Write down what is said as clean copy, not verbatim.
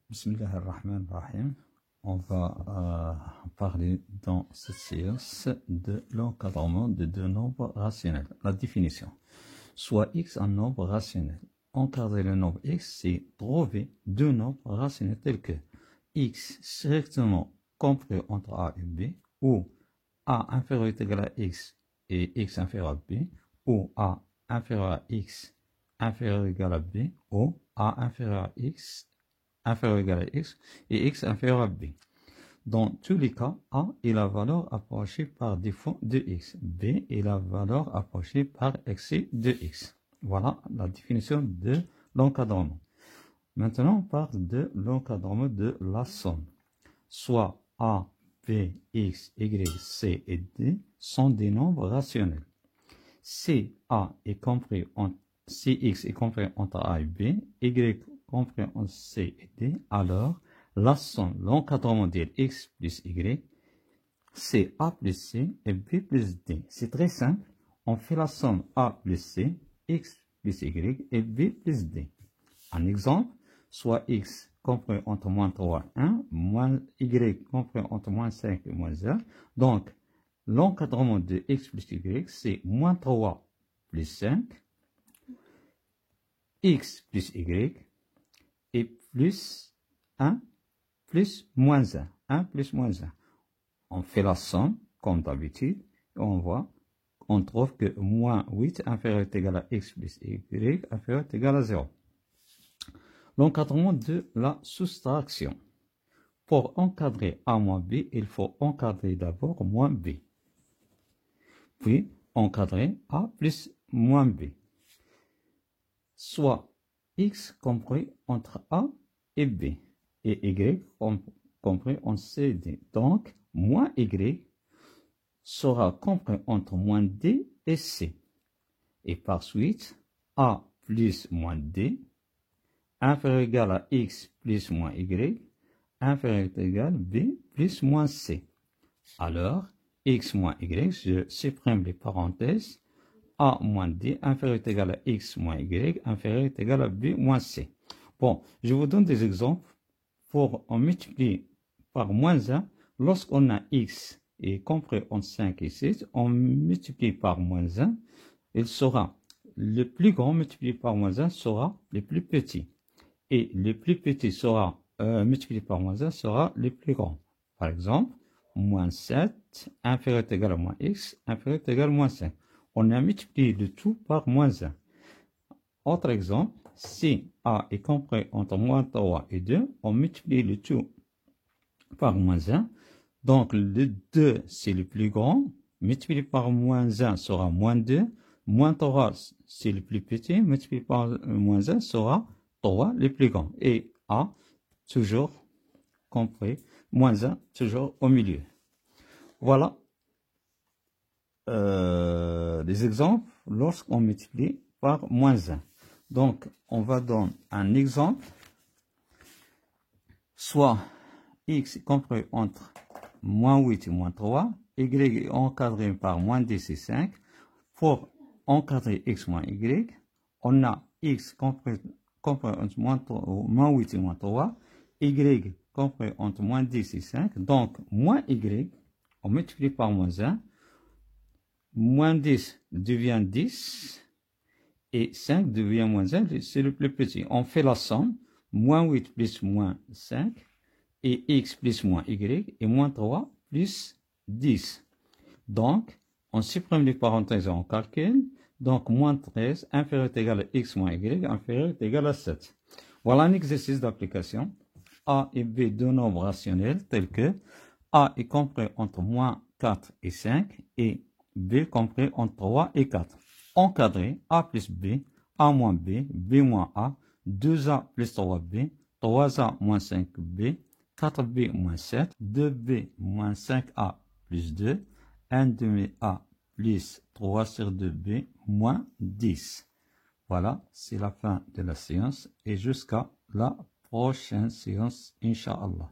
Bismillah ar-Rahman ar-Rahim. On va parler dans cette séance de l'encadrement de deux nombres rationnels. La définition. Soit x un nombre rationnel. Encadrer le nombre x, c'est trouver deux nombres rationnels tels que x strictement compris entre a et b, ou a inférieur ou égal à x et x inférieur à b, ou a inférieur à x inférieur ou égal à b, ou a inférieur à x inférieur ou égal à x et x inférieur à b. Dans tous les cas, a est la valeur approchée par défaut de x, b est la valeur approchée par excès de x. Voilà la définition de l'encadrement. Maintenant, on parle de l'encadrement de la somme. Soit a, b, x, y, c et d sont des nombres rationnels. Si a est compris entre si x est compris entre a et b, y compris entre c et d, alors la somme, l'encadrement de x plus y, c'est a plus c et b plus d. C'est très simple. On fait la somme a plus c, x plus y et b plus d. Un exemple, soit x compris entre moins 3 et 1, moins y compris entre moins 5 et moins 1. Donc, l'encadrement de x plus y, c'est moins 3 plus 5, x plus y, et plus 1 plus moins 1. 1 plus moins 1. On fait la somme, comme d'habitude, et on voit, on trouve que moins 8 inférieur est égal à x plus y inférieur est égal à 0. L'encadrement de la soustraction. Pour encadrer a moins b, il faut encadrer d'abord moins b. Puis, encadrer a plus moins b. Soit x compris entre a et b, et y compris entre c et d. Donc, moins y sera compris entre moins d et c. Et par suite, a plus moins d, inférieur égal à x plus moins y, inférieur égal à b plus moins c. Alors, x moins y, je supprime les parenthèses, a moins d inférieur égal à x moins y inférieur égal à b moins c. Bon, je vous donne des exemples. Pour en multiplier par moins 1, lorsqu'on a x et compris entre 5 et 6, on multiplie par moins 1, il sera le plus grand multiplié par moins 1 sera le plus petit. Et le plus petit sera multiplié par moins 1 sera le plus grand. Par exemple, moins 7 inférieur égal à moins x inférieur égal à moins 5. On a multiplié le tout par moins 1. Autre exemple, si a est compris entre moins 3 et 2, on multiplie le tout par moins 1. Donc, le 2, c'est le plus grand. Multiplié par moins 1 sera moins 2. Moins 3, c'est le plus petit. Multiplié par moins 1 sera 3, le plus grand. Et a, toujours compris. Moins 1, toujours au milieu. Voilà les exemples lorsqu'on multiplie par moins 1. Donc, on va donner un exemple. Soit x est compris entre moins 8 et moins 3, y est encadré par moins 10 et 5. Pour encadrer x moins y, on a x compris entre moins 8 et moins 3, y compris entre moins 10 et 5. Donc, moins y, on multiplie par moins 1. Moins 10 devient 10. Et 5 devient moins 1, c'est le plus petit. On fait la somme, moins 8 plus moins 5, et x plus moins y, et moins 3 plus 10. Donc, on supprime les parenthèses en calcul. Donc, moins 13, inférieur est égal à x moins y, inférieur est égal à 7. Voilà un exercice d'application. A et b, deux nombres rationnels tels que a est compris entre moins 4 et 5, et b compris entre 3 et 4. Encadré, a plus b, a moins b, b moins a, 2a plus 3b, 3a moins 5b, 4b moins 7, 2b moins 5a plus 2, 1 demi a plus 3 sur 2b moins 10. Voilà, c'est la fin de la séance et jusqu'à la prochaine séance, Inch'Allah.